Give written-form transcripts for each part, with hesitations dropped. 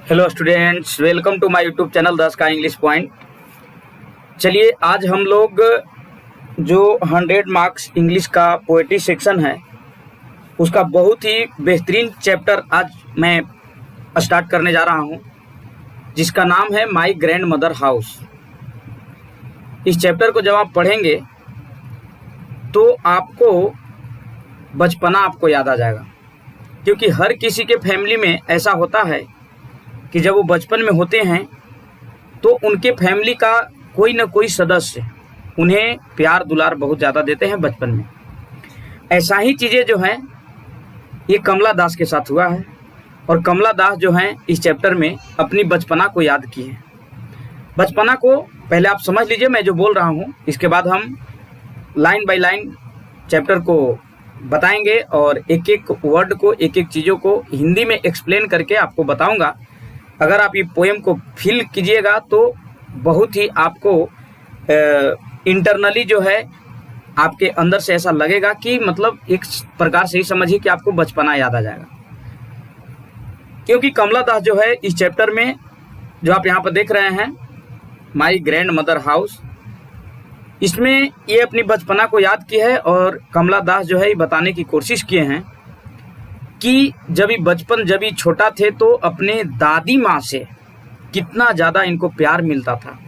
Hello students, welcome to my YouTube channel 10 का English point. चलिए आज हम लोग जो 100 मार्क्स इंग्लिश का पोएट्री सेक्शन है उसका बहुत ही बेहतरीन चैप्टर आज मैं स्टार्ट करने जा रहा हूं, जिसका नाम है माय ग्रैंड मदर हाउस। इस चैप्टर को जब आप पढ़ेंगे तो आपको बचपना आपको याद आ जाएगा, क्योंकि हर किसी के फैमिली में ऐसा होता है कि जब वो बचपन में होते हैं तो उनके फैमिली का कोई ना कोई सदस्य उन्हें प्यार दुलार बहुत ज़्यादा देते हैं बचपन में। ऐसा ही चीज़ें जो हैं ये कमला दास के साथ हुआ है, और कमला दास जो हैं इस चैप्टर में अपनी बचपना को याद की है। बचपना को पहले आप समझ लीजिए मैं जो बोल रहा हूँ, इसके बाद हम लाइन बाय लाइन चैप्टर को बताएंगे और एक एक वर्ड को एक एक चीज़ों को हिंदी में एक्सप्लेन करके आपको बताऊँगा। अगर आप ये पोएम को फील कीजिएगा तो बहुत ही आपको इंटरनली जो है आपके अंदर से ऐसा लगेगा कि मतलब एक प्रकार से ही समझिए कि आपको बचपना याद आ जाएगा। क्योंकि कमला दास जो है इस चैप्टर में जो आप यहाँ पर देख रहे हैं माय ग्रैंड मदर हाउस, इसमें ये अपनी बचपना को याद की है। और कमला दास जो है ये बताने की कोशिश किए हैं कि जब ये छोटा थे तो अपने दादी माँ से कितना ज़्यादा इनको प्यार मिलता था,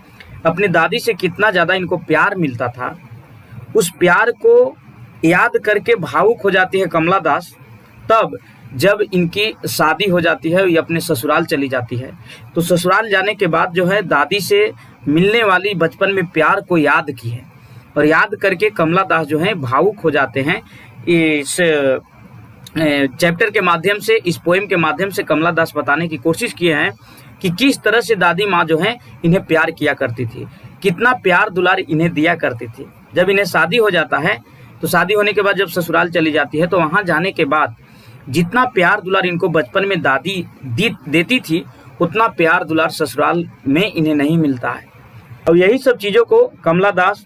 अपनी दादी से कितना ज़्यादा इनको प्यार मिलता था। उस प्यार को याद करके भावुक हो जाती है कमला दास तब जब इनकी शादी हो जाती है, ये अपने ससुराल चली जाती है। तो ससुराल जाने के बाद जो है दादी से मिलने वाली बचपन में प्यार को याद की है, और याद करके कमला दास जो है भावुक हो जाते हैं। इस चैप्टर के माध्यम से, इस पोएम के माध्यम से कमला दास बताने की कोशिश किए हैं कि किस तरह से दादी माँ जो है इन्हें प्यार किया करती थी, कितना प्यार दुलार इन्हें दिया करती थी। जब इन्हें शादी हो जाता है तो शादी होने के बाद जब ससुराल चली जाती है तो वहाँ जाने के बाद जितना प्यार दुलार इनको बचपन में दादी देती थी उतना प्यार दुलार ससुराल में इन्हें नहीं मिलता है। और यही सब चीज़ों को कमला दास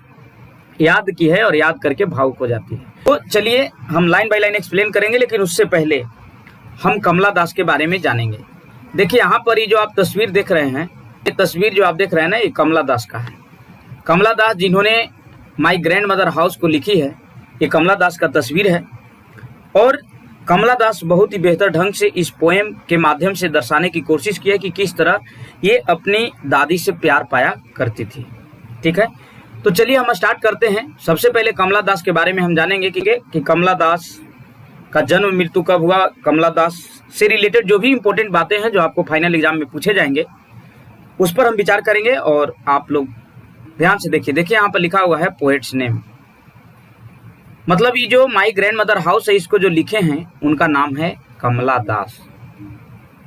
याद की है और याद करके भावुक हो जाती है। तो चलिए हम लाइन बाय लाइन एक्सप्लेन करेंगे, लेकिन उससे पहले हम कमला दास के बारे में जानेंगे। देखिए यहाँ पर ये जो आप तस्वीर देख रहे हैं, ये तस्वीर जो आप देख रहे हैं ना, ये कमला दास का है। कमला दास जिन्होंने माय ग्रैंड मदर हाउस को लिखी है, ये कमला दास का तस्वीर है। और कमला दास बहुत ही बेहतर ढंग से इस पोएम के माध्यम से दर्शाने की कोशिश की है कि किस तरह ये अपनी दादी से प्यार पाया करती थी। ठीक है, तो चलिए हम स्टार्ट करते हैं। सबसे पहले कमला दास के बारे में हम जानेंगे कि कमला दास का जन्म मृत्यु कब हुआ, कमला दास से रिलेटेड जो भी इंपॉर्टेंट बातें हैं जो आपको फाइनल एग्जाम में पूछे जाएंगे उस पर हम विचार करेंगे। और आप लोग ध्यान से देखिए यहाँ पर लिखा हुआ है पोएट्स नेम, मतलब ये जो माय ग्रैंड मदर हाउस है इसको जो लिखे हैं उनका नाम है कमला दास।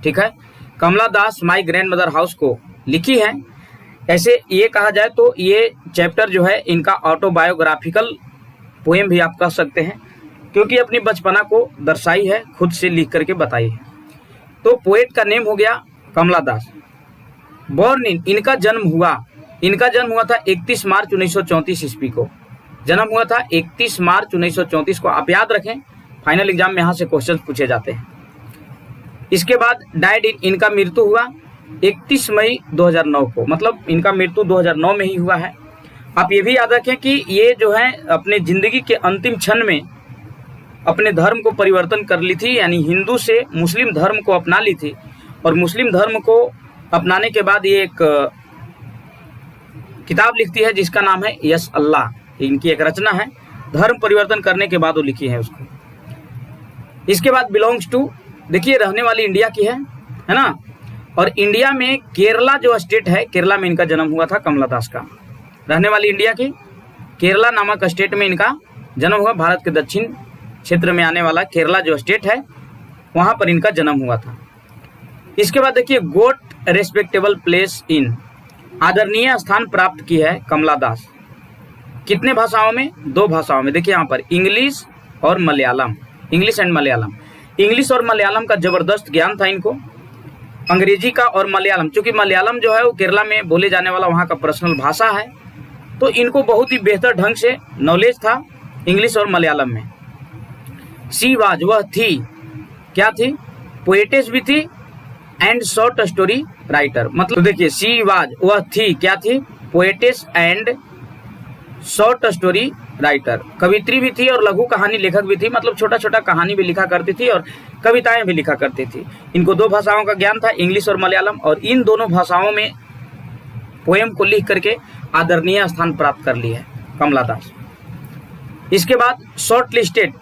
ठीक है, कमला दास माय ग्रैंड मदर हाउस को लिखी है। ऐसे ये कहा जाए तो ये चैप्टर जो है इनका ऑटोबायोग्राफिकल पोएम भी आप कह सकते हैं, क्योंकि अपनी बचपना को दर्शाई है, खुद से लिख करके बताई है। तो पोएट का नेम हो गया कमला दास। बॉर्न इन, इनका जन्म हुआ था 31 मार्च 1934 ईस्वी को। जन्म हुआ था 31 मार्च 1934 को। आप याद रखें, फाइनल एग्जाम में यहाँ से क्वेश्चन पूछे जाते हैं। इसके बाद डाइड इन, इनका मृत्यु हुआ 31 मई 2009 को, मतलब इनका मृत्यु 2009 में ही हुआ है। आप ये भी याद रखें कि ये जो है अपने ज़िंदगी के अंतिम क्षण में अपने धर्म को परिवर्तन कर ली थी, यानी हिंदू से मुस्लिम धर्म को अपना ली थी। और मुस्लिम धर्म को अपनाने के बाद ये एक किताब लिखती है जिसका नाम है यस अल्लाह। इनकी एक रचना है, धर्म परिवर्तन करने के बाद वो लिखी है उसको। इसके बाद बिलोंग्स टू, देखिए रहने वाली इंडिया की है ना। और इंडिया में केरला जो स्टेट है, केरला में इनका जन्म हुआ था कमला दास का। रहने वाली इंडिया की केरला नामक स्टेट में इनका जन्म हुआ। भारत के दक्षिण क्षेत्र में आने वाला केरला जो स्टेट है वहाँ पर इनका जन्म हुआ था। इसके बाद देखिए गोट रेस्पेक्टेबल प्लेस इन, आदरणीय स्थान प्राप्त की है कमला दास। कितने भाषाओं में? 2 भाषाओं में। देखिए यहाँ पर इंग्लिश और Malayalam, English and Malayalam. English और मलयालम का जबरदस्त ज्ञान था इनको, अंग्रेजी का और मलयालम, क्योंकि मलयालम जो है वो केरला में बोले जाने वाला वहाँ का पर्सनल भाषा है, तो इनको बहुत ही बेहतर ढंग से नॉलेज था इंग्लिश और मलयालम में। सी वाज, वह थी, क्या थी? पोएटेस भी थी एंड शॉर्ट स्टोरी राइटर। मतलब देखिए शी वाज, वह थी, क्या थी, poetess and short story writer, कवित्री भी थी और लघु कहानी लेखक भी थी। मतलब छोटा छोटा कहानी भी लिखा करती थी और कविताएं भी लिखा करती थी। इनको 2 भाषाओं का ज्ञान था, इंग्लिश और मलयालम, और इन दोनों भाषाओं में पोएम को लिख करके आदरणीय स्थान प्राप्त कर ली है कमला दास। इसके बाद शॉर्ट लिस्टेड,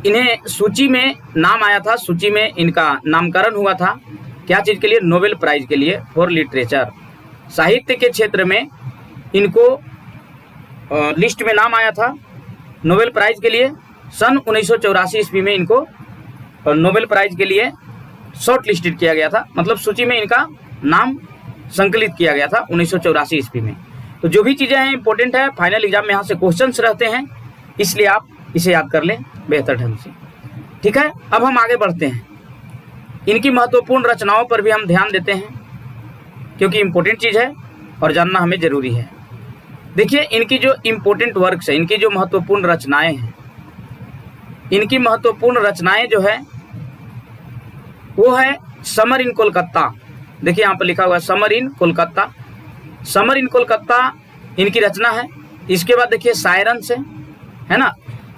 इन्हें सूची में नाम आया था, सूची में इनका नामकरण हुआ था, क्या चीज़ के लिए, नोबेल प्राइज के लिए फॉर लिटरेचर। साहित्य के क्षेत्र में इनको लिस्ट में नाम आया था नोबेल प्राइज के लिए। सन 1984 ईस्वी में इनको नोबेल प्राइज के लिए शॉर्ट लिस्टेड किया गया था, मतलब सूची में इनका नाम संकलित किया गया था 1984 ईस्वी में। तो जो भी चीज़ें हैं इंपॉर्टेंट है, फाइनल एग्जाम में यहाँ से क्वेश्चंस रहते हैं, इसलिए आप इसे याद कर लें बेहतर ढंग से। ठीक है, अब हम आगे बढ़ते हैं। इनकी महत्वपूर्ण रचनाओं पर भी हम ध्यान देते हैं, क्योंकि इम्पोर्टेंट चीज़ है और जानना हमें जरूरी है। देखिए इनकी जो इम्पोर्टेंट वर्क्स है, इनकी जो महत्वपूर्ण रचनाएं हैं, इनकी महत्वपूर्ण रचनाएं जो है वो है समर इन कोलकाता। देखिए यहाँ पर लिखा हुआ है summer in Kolkata. Summer in Kolkata इनकी रचना है। इसके बाद देखिए सायरन्स है ना,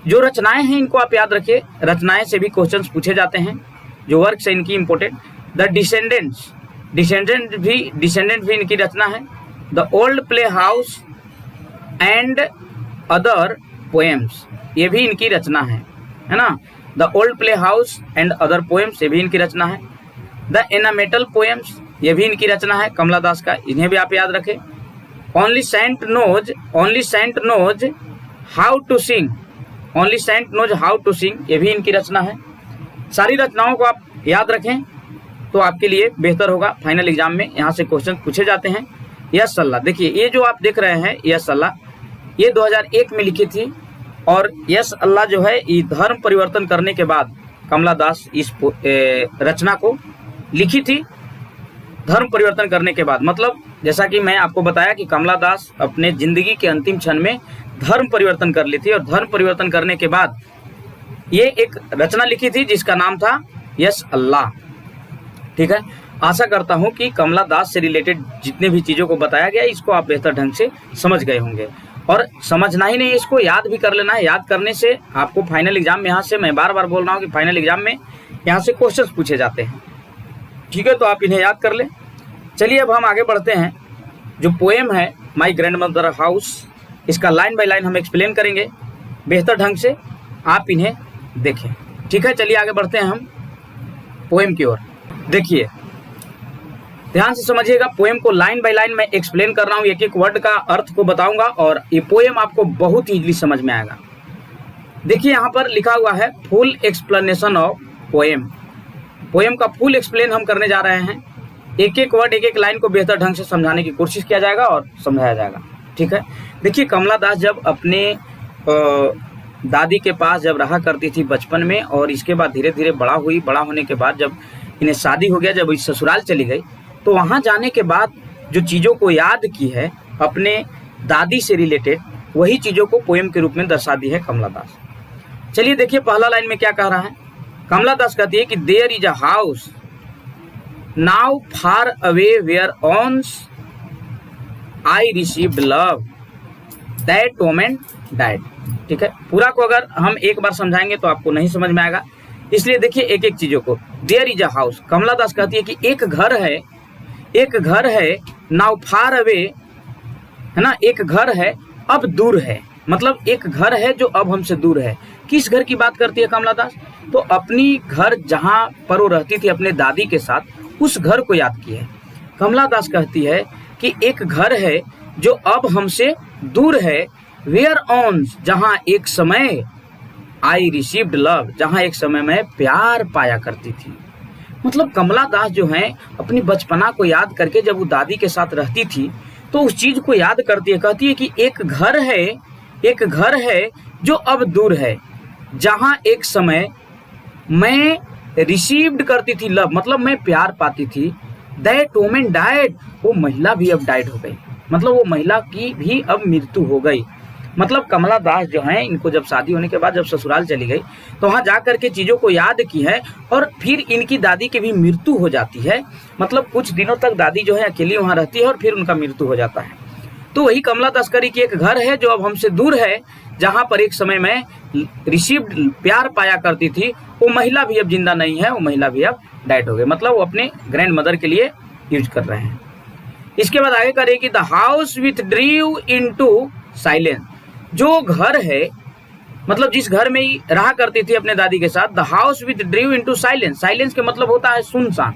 जो रचनाएं हैं इनको आप याद रखिए, रचनाएं से भी क्वेश्चंस पूछे जाते हैं। जो वर्क्स है इनकी इंपॉर्टेंट, द डिसेंडेंट्स, डिसेंडेंट भी इनकी रचना है। The old play house and other poems, ये भी इनकी रचना है ना। The old play house and other poems, ये भी इनकी रचना है। द एनामेटल पोएम्स, ये भी इनकी रचना है कमला दास का, इन्हें भी आप याद रखें। Only saint knows how to sing, only saint knows how to sing, ये भी इनकी रचना है। सारी रचनाओं को आप याद रखें तो आपके लिए बेहतर होगा। फाइनल एग्जाम में यहाँ से क्वेश्चन पूछे जाते हैं। यस अल्लाह, देखिए ये जो आप देख रहे हैं यस अल्लाह, ये 2001 में लिखी थी, और यस अल्लाह जो है ये धर्म परिवर्तन करने के बाद कमला दास इस रचना को लिखी थी। धर्म परिवर्तन करने के बाद, मतलब जैसा कि मैं आपको बताया कि कमला दास अपने जिंदगी के अंतिम क्षण में धर्म परिवर्तन कर ली थी, और धर्म परिवर्तन करने के बाद ये एक रचना लिखी थी जिसका नाम था यस अल्लाह। ठीक है, आशा करता हूं कि कमला दास से रिलेटेड जितने भी चीज़ों को बताया गया इसको आप बेहतर ढंग से समझ गए होंगे, और समझना ही नहीं, इसको याद भी कर लेना है। याद करने से आपको फाइनल एग्जाम में, यहाँ से मैं बार बार बोल रहा हूँ कि फाइनल एग्जाम में यहाँ से क्वेश्चन पूछे जाते हैं। ठीक है, तो आप इन्हें याद कर लें। चलिए अब हम आगे बढ़ते हैं। जो पोएम है माई ग्रैंड मदर हाउस, इसका लाइन बाय लाइन हम एक्सप्लेन करेंगे बेहतर ढंग से, आप इन्हें देखें। ठीक है, चलिए आगे बढ़ते हैं हम पोएम की ओर। देखिए ध्यान से समझिएगा, पोएम को लाइन बाय लाइन मैं एक्सप्लेन कर रहा हूँ, एक एक वर्ड का अर्थ को बताऊंगा, और ये पोएम आपको बहुत ईजिली समझ में आएगा। देखिए यहाँ पर लिखा हुआ है full explanation of poem. Poem का फुल एक्सप्लेन हम करने जा रहे हैं। एक एक वर्ड, एक एक लाइन को बेहतर ढंग से समझाने की कोशिश किया जाएगा और समझाया जाएगा। ठीक है, देखिए कमला दास जब अपने दादी के पास जब रहा करती थी बचपन में, और इसके बाद धीरे धीरे बड़ा हुई, बड़ा होने के बाद जब इन्हें शादी हो गया, जब इस ससुराल चली गई, तो वहाँ जाने के बाद जो चीज़ों को याद की है अपने दादी से रिलेटेड, वही चीज़ों को पोएम के रूप में दर्शा दी है कमला दास। चलिए देखिए पहला लाइन में क्या कह रहा है। कमला दास कहती है कि there is a house now far away where once I received love that women died. ठीक है, पूरा को अगर हम एक बार समझाएंगे तो आपको नहीं समझ में आएगा, इसलिए देखिए एक एक चीजों को। देयर इज अ हाउस, कमला दास कहती है कि एक घर है, एक घर है, नाउ फार अवे, है ना, एक घर है अब दूर है, मतलब एक घर है जो अब हमसे दूर है। किस घर की बात करती है कमला दास? तो अपनी घर जहां पर वो रहती थी अपने दादी के साथ, उस घर को याद की है। कमला दास कहती है कि एक घर है जो अब हमसे दूर है, वेयर ऑन, जहां एक समय आई रिसीव्ड लव, जहां एक समय में प्यार पाया करती थी। मतलब कमला दास जो है अपनी बचपना को याद करके जब वो दादी के साथ रहती थी तो उस चीज को याद करती है, कहती है कि एक घर है, एक घर है जो अब दूर है, जहां एक समय मैं रिसीव्ड करती थी लव, मतलब मैं प्यार पाती थी। दैट वुमेन डाइड, वो महिला भी अब डाइड हो गई, मतलब वो महिला की भी अब मृत्यु हो गई। मतलब कमला दास जो हैं, इनको जब शादी होने के बाद जब ससुराल चली गई तो वहाँ जा करके चीज़ों को याद की है और फिर इनकी दादी की भी मृत्यु हो जाती है। मतलब कुछ दिनों तक दादी जो है अकेली वहाँ रहती है और फिर उनका मृत्यु हो जाता है। तो वही कमला तस्करी की एक घर है जो अब हमसे दूर है, जहाँ पर एक समय में रिसीव्ड प्यार पाया करती थी। वो महिला भी अब जिंदा नहीं है, वो महिला भी अब डेड हो गए। मतलब वो अपने ग्रैंड मदर के लिए यूज कर रहे हैं। इसके बाद आगे करें कि the house with ड्रीव into silence. जो घर है, मतलब जिस घर में ही रहा करती थी अपने दादी के साथ, the house with ड्रीव into silence. Silence के मतलब होता है सुनसान।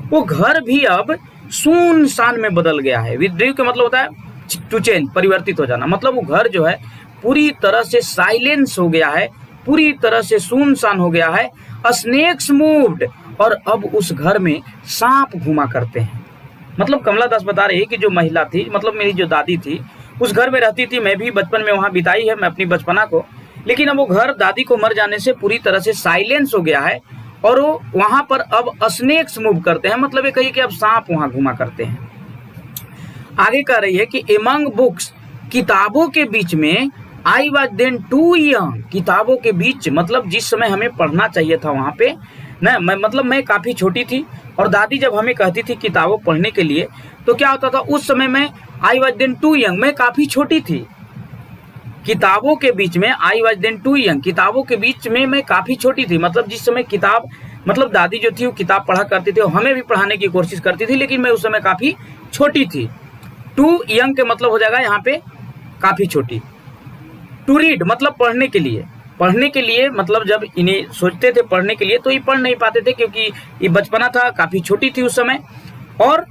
वो घर भी अब सुनसान में बदल गया है। विथ ड्रीव के मतलब होता है टू चेंज, परिवर्तित हो जाना। मतलब वो घर जो है पूरी तरह से साइलेंस हो गया है, पूरी तरह से सुनसान हो गया है। स्नेक्स मूव्ड, और अब उस घर में सांप घुमा करते हैं। मतलब कमला दास बता रही है कि जो महिला थी, मतलब मेरी जो दादी थी, उस घर में रहती थी। मैं भी बचपन में वहाँ बिताई है मैं अपनी बचपना को। लेकिन अब वो घर दादी को मर जाने से पूरी तरह से साइलेंस हो गया है और वो वहाँ पर अब स्नेक्स मूव करते हैं। मतलब ये कहिए कि अब सांप वहाँ घुमा करते हैं। आगे कह रही है कि एमंग बुक्स, किताबों के बीच में, I was then too young, किताबों के बीच मतलब जिस समय हमें पढ़ना चाहिए था वहाँ पे ना, मैं काफ़ी छोटी थी। और दादी जब हमें कहती थी किताबों पढ़ने के लिए तो क्या होता था, उस समय में I was then too young, मैं काफ़ी छोटी थी। किताबों के बीच में, I was then too young, किताबों के बीच में मैं काफ़ी छोटी थी। मतलब जिस समय किताब, मतलब दादी जो थी वो किताब पढ़ा करती थी और हमें भी पढ़ाने की कोशिश करती थी, लेकिन मैं उस समय काफ़ी छोटी थी। टू यंग के मतलब हो जाएगा यहाँ पे काफ़ी छोटी। टू रीड मतलब पढ़ने के लिए, पढ़ने के लिए मतलब जब इन्हें सोचते थे पढ़ने के लिए तो ये पढ़ नहीं पाते थे क्योंकि ये बचपना था, काफ़ी छोटी थी उस समय। और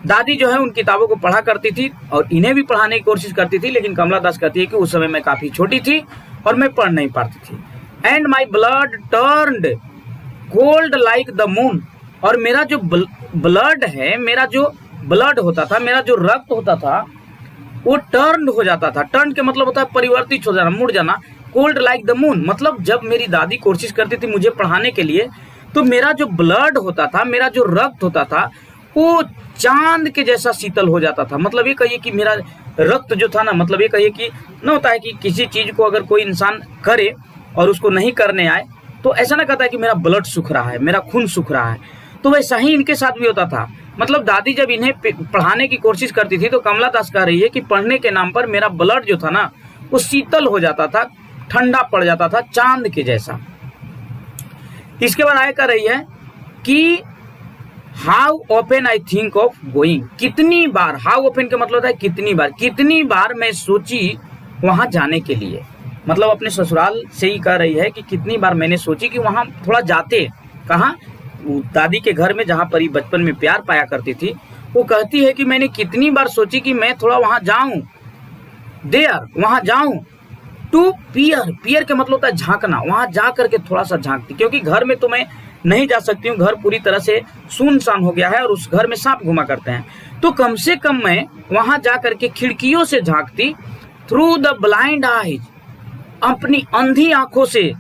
दादी जो है उन किताबों को पढ़ा करती थी और इन्हें भी पढ़ाने की कोशिश करती थी, लेकिन कमला दास कहती है कि उस समय मैं काफ़ी छोटी थी और मैं पढ़ नहीं पाती थी। And my blood turned cold like the moon, और मेरा जो ब्लड है, मेरा जो ब्लड होता था, मेरा जो रक्त होता था, वो टर्न हो जाता था। टर्न के मतलब होता है परिवर्तित हो जाना, मुड़ जाना। कोल्ड लाइक द मून मतलब जब मेरी दादी कोशिश करती थी मुझे पढ़ाने के लिए तो मेरा जो ब्लड होता था, मेरा जो रक्त होता था, वो चांद के जैसा शीतल हो जाता था। मतलब ये कहिए कि मेरा रक्त जो था ना, मतलब ये कहिए कि ना होता है कि किसी चीज़ को अगर कोई इंसान करे और उसको नहीं करने आए तो ऐसा ना कहता है कि मेरा ब्लड सूख रहा है, मेरा खून सूख रहा है। तो वैसा ही इनके साथ भी होता था। मतलब दादी जब इन्हें पढ़ाने की कोशिश करती थी तो कमला दास कह रही है कि पढ़ने के नाम पर मेरा ब्लड जो था ना वो शीतल हो जाता था, ठंडा पड़ जाता था, चांद के जैसा। इसके बाद आगे कह रही है कि how open I think of going, कितनी बार, हाउ ओपन का मतलब होता है कितनी बार, कितनी बार मैं सोची वहां जाने के लिए। मतलब अपने ससुराल से ही कह रही है कि कितनी बार मैंने सोची कि वहां थोड़ा जाते। कहाँ? दादी के घर में जहाँ पर ही बचपन में प्यार पाया करती थी। वो कहती है कि मैंने कितनी बार सोची कि मैं थोड़ा वहां जाऊं, देयर, वहां जाऊं। टू पियर, पियर के मतलब होता है झांकना, वहां जा करके थोड़ा सा झांकती, क्योंकि घर में तो मैं नहीं जा सकती हूँ, घर पूरी तरह से सुनसान हो गया है और उस घर में सांप घुमा करते हैं। तो कम से कम मैं वहां जा करके खिड़कियों से झांकती, थ्रू द ब्लाइंड आईज, अपनी अंधी आंखों से,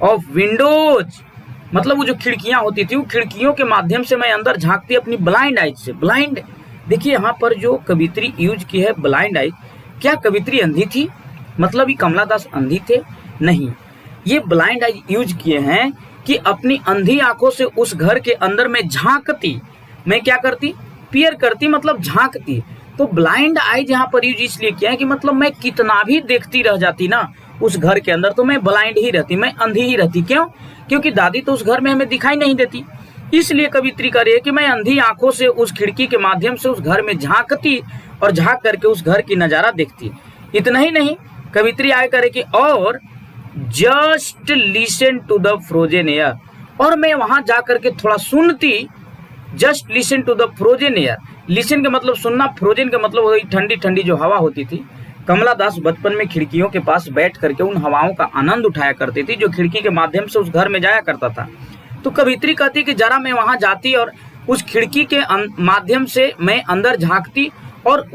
ऑफ विंडोज मतलब वो जो खिड़कियां होती थी, वो खिड़कियों के माध्यम से मैं अंदर झांकती अपनी ब्लाइंड आइज से। ब्लाइंड, देखिए यहाँ पर जो कवित्री यूज की है ब्लाइंड आइज, क्या कवित्री अंधी थी? मतलब ये कमला दास अंधी थे? नहीं, ये ब्लाइंड आइज यूज किए हैं कि अपनी अंधी आंखों से उस घर के अंदर में झांकती। मैं क्या करती? पियर करती, मतलब झांकती। तो ब्लाइंड आइज यहाँ पर यूज इसलिए किया है कि मतलब मैं कितना भी देखती रह जाती ना उस घर के अंदर तो मैं ब्लाइंड ही रहती, मैं अंधी ही रहती। क्यों? क्योंकि दादी तो उस घर में हमें दिखाई नहीं देती। इसलिए कवित्री कह रही है कि मैं अंधी आंखों से उस खिड़की के माध्यम से उस घर में झांकती और झांक करके उस घर की नजारा देखती। इतना ही नहीं, कवित्री आगे करे कि और just listen to the frozen air, और मैं वहां जा करके थोड़ा सुनती। Just listen to the frozen air, listen का मतलब सुनना, फ्रोजन का मतलब वही ठंडी ठंडी जो हवा होती थी। कमला दास बचपन में खिड़कियों के पास बैठ करके उन हवाओं का आनंद उठाया करती थी जो खिड़की के माध्यम से उस घर में जाया करता था। तो कवित्री कहती कि जरा मैं वहां जाती और उस खिड़की के माध्यम से मैं अंदर झांकती और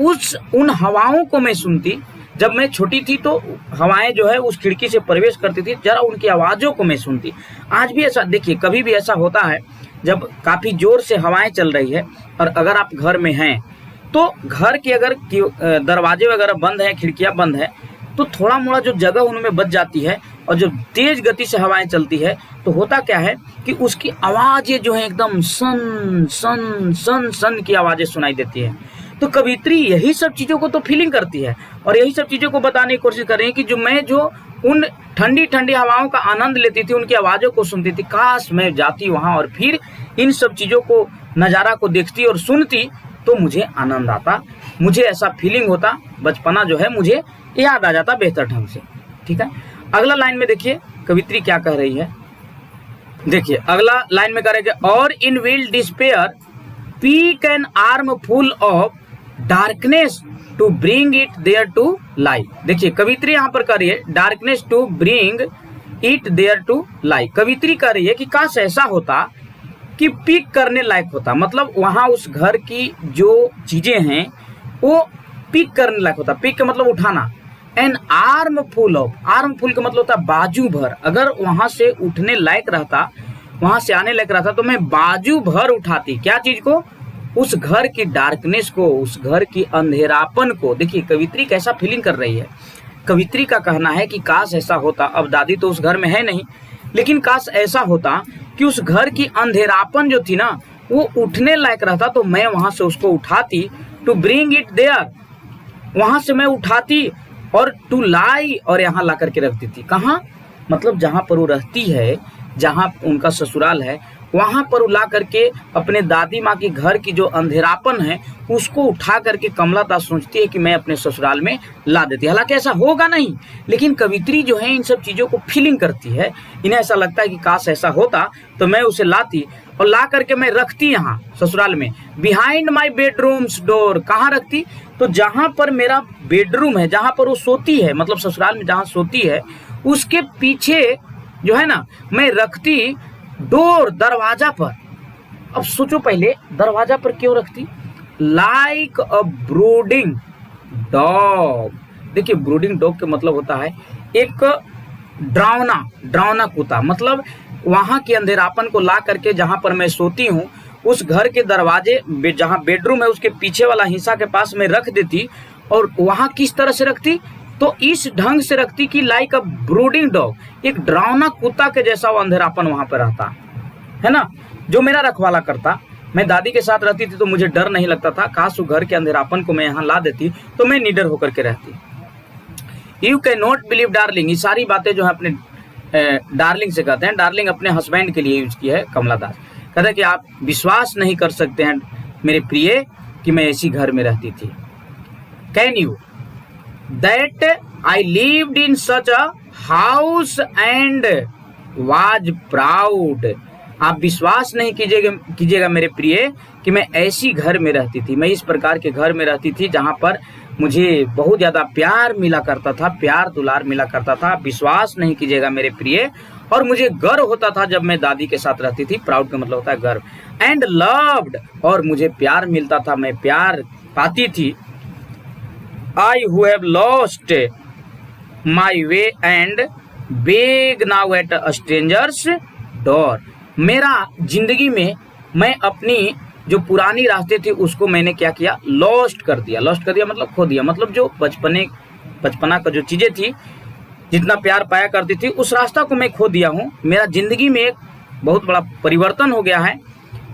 उन हवाओं को मैं सुनती। जब मैं छोटी थी तो हवाएं जो है उस खिड़की से प्रवेश करती थी, जरा उनकी आवाज़ों को मैं सुनती। आज भी ऐसा देखिए, कभी भी ऐसा होता है जब काफ़ी जोर से हवाएं चल रही है और अगर आप घर में हैं तो घर के अगर दरवाजे वगैरह बंद हैं, खिड़कियां बंद हैं, तो थोड़ा मोड़ा जो जगह उनमें बच जाती है और जब तेज गति से हवाएं चलती है तो होता क्या है कि उसकी आवाजें जो है एकदम सन सन सन सन की आवाजें सुनाई देती है। तो कवित्री यही सब चीजों को तो फीलिंग करती है और यही सब चीजों को बताने की कोशिश कर रही है कि जो उन ठंडी ठंडी हवाओं का आनंद लेती थी, उनकी आवाजों को सुनती थी, काश मैं जाती वहां और फिर इन सब चीजों को, नजारा को देखती और सुनती तो मुझे आनंद आता, मुझे ऐसा फीलिंग होता, बचपना जो है मुझे याद आ जाता बेहतर ढंग से। ठीक है, अगला लाइन में देखिए कवित्री क्या कह रही है। देखिए अगला लाइन में कह रहे हैं और in wild despair pick an armful of darkness to bring it there to lie. देखिए कवित्री यहाँ पर कह रही है darkness to bring it there to lie. कवित्री कह रही है कि काश ऐसा होता कि पिक करने लायक होता, मतलब वहां उस घर की जो चीजें हैं वो पिक करने लायक होता। पिक का मतलब उठाना। N armful of, arm full का मतलब होता है बाजू भर। अगर वहां से उठने लायक रहता, वहां से आने लायक रहता तो मैं बाजू भर उठाती। क्या चीज को? उस घर की डार्कनेस को, उस घर की अंधेरापन को। देखिए कवित्री कैसा फीलिंग कर रही है। कवित्री का कहना है कि काश ऐसा होता, अब दादी तो उस घर में है नहीं, लेकिन काश ऐसा होता कि उस घर की अंधेरापन जो थी ना वो उठने लायक रहता तो मैं वहां से उसको उठाती, टू ब्रिंग इट देयर, वहां से मैं उठाती और टू लाई, और यहाँ ला करके रख देती। कहाँ? मतलब जहां पर वो रहती है, जहां उनका ससुराल है, वहां पर ला करके अपने दादी माँ की घर की जो अंधेरापन है उसको उठा करके कमला सोचती है कि मैं अपने ससुराल में ला देती। हालांकि ऐसा होगा नहीं, लेकिन कवित्री जो है इन सब चीजों को फीलिंग करती है। इन्हें ऐसा लगता है कि काश ऐसा होता तो मैं उसे लाती और ला करके मैं रखती यहाँ ससुराल में, बिहाइंड माई बेडरूम्स डोर। कहाँ रखती? तो जहां पर मेरा बेडरूम है, जहां पर वो सोती है, मतलब ससुराल में जहां सोती है उसके पीछे जो है ना मैं रखती, डोर, दरवाजा पर। अब सोचो पहले दरवाजा पर क्यों रखती? लाइक अ ब्रूडिंग डॉग। देखिए ब्रूडिंग डॉग का मतलब होता है एक डरावना कुत्ता। मतलब वहां के अंधेरापन को ला करके जहां पर मैं सोती हूँ उस घर के दरवाजे, जहां बेडरूम है उसके पीछे वाला हिस्सा के पास में रख देती। और वहां किस तरह से रखती? तो इस ढंग से रखती कि लाइक अ ब्रूडिंग डॉग, एक डरावना कुत्ता के जैसा वो अंधेरापन वहां पर रहता है ना, जो मेरा रखवाला करता। मैं दादी के साथ रहती थी तो मुझे डर नहीं लगता था। काश उस घर के अंधेरापन को मैं यहाँ ला देती तो मैं निडर होकर के रहती। You can not believe darling, ये सारी बातें जो है अपने डार्लिंग से कहते हैं। डार्लिंग अपने हस्बैंड के लिए यूज की है कमला दास। कहते हैं कि आप विश्वास नहीं कर सकते हैं मेरे प्रिय कि मैं ऐसी घर में रहती थी। Can you that I lived in such a house and was proud। आप विश्वास नहीं कीजिएगा मेरे प्रिय कि मैं ऐसी घर में रहती थी, मैं इस प्रकार के घर में रहती थी जहां पर मुझे बहुत ज्यादा प्यार मिला करता था, प्यार दुलार मिला करता था। विश्वास नहीं कीजिएगा मेरे प्रिय, और मुझे गर्व होता था जब मैं दादी के साथ रहती थी। प्राउड का मतलब होता है गर्व। एंड लव्ड, और मुझे प्यार मिलता था, मैं प्यार पाती थी। I who have lost my way and beg now at a stranger's door। मेरा जिंदगी में मैं अपनी जो पुरानी रास्ते थी उसको मैंने क्या किया? लॉस्ट कर दिया। लॉस्ट कर दिया मतलब खो दिया। मतलब जो बचपना का जो चीजें थी, जितना प्यार पाया करती थी, उस रास्ता को मैं खो दिया हूँ। मेरा जिंदगी में एक बहुत बड़ा परिवर्तन हो गया है।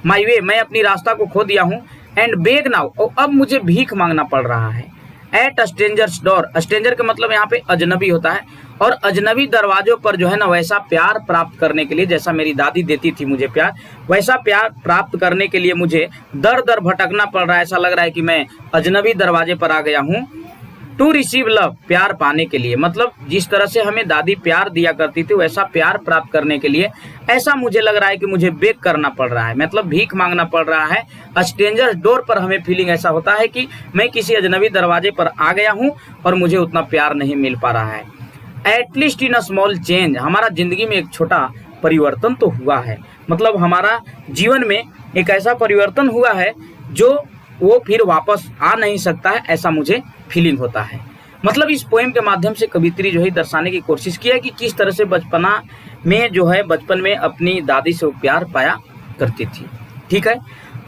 माई वे, मैं अपनी रास्ता को खो दिया हूँ। एंड बेग नाउ, और अब मुझे भीख मांगना पड़ रहा है। एट स्ट्रेंजर्स डोर, स्ट्रेंजर का मतलब यहाँ पे अजनबी होता है, और अजनबी दरवाजों पर जो है ना वैसा प्यार प्राप्त करने के लिए, जैसा मेरी दादी देती थी मुझे प्यार, वैसा प्यार प्राप्त करने के लिए मुझे दर दर भटकना पड़ रहा है। ऐसा लग रहा है कि मैं अजनबी दरवाजे पर आ गया हूँ। टू रिसीव लव, प्यार पाने के लिए, मतलब जिस तरह से हमें दादी प्यार दिया करती थी वैसा प्यार प्राप्त करने के लिए ऐसा मुझे लग रहा है कि मुझे बेग करना पड़ रहा है, मतलब भीख मांगना पड़ रहा है। स्ट्रेंजर्स डोर पर हमें फीलिंग ऐसा होता है कि मैं किसी अजनबी दरवाजे पर आ गया हूँ और मुझे उतना प्यार नहीं मिल पा रहा है। At least in a small change, हमारा जिंदगी में एक छोटा परिवर्तन तो हुआ है, मतलब हमारा जीवन में एक ऐसा परिवर्तन हुआ है जो वो फिर वापस आ नहीं सकता है, ऐसा मुझे फीलिंग होता है। मतलब इस पोएम के माध्यम से कवित्री जो है दर्शाने की कोशिश की है कि किस तरह से बचपना में जो है बचपन में अपनी दादी से वो प्यार पाया करती थी। ठीक है,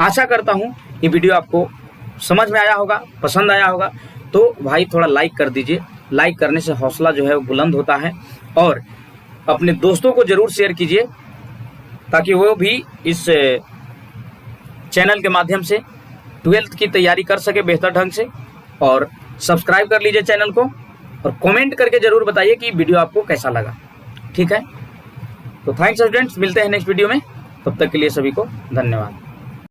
आशा करता हूँ ये वीडियो आपको समझ में आया होगा, पसंद आया होगा। तो भाई थोड़ा लाइक कर दीजिए लाइक करने से हौसला जो है वो बुलंद होता है। और अपने दोस्तों को जरूर शेयर कीजिए ताकि वो भी इस चैनल के माध्यम से 12th की तैयारी कर सके बेहतर ढंग से। और सब्सक्राइब कर लीजिए चैनल को और कमेंट करके जरूर बताइए कि वीडियो आपको कैसा लगा। ठीक है, तो थैंक्स स्टूडेंट्स, मिलते हैं नेक्स्ट वीडियो में। तब तक के लिए सभी को धन्यवाद।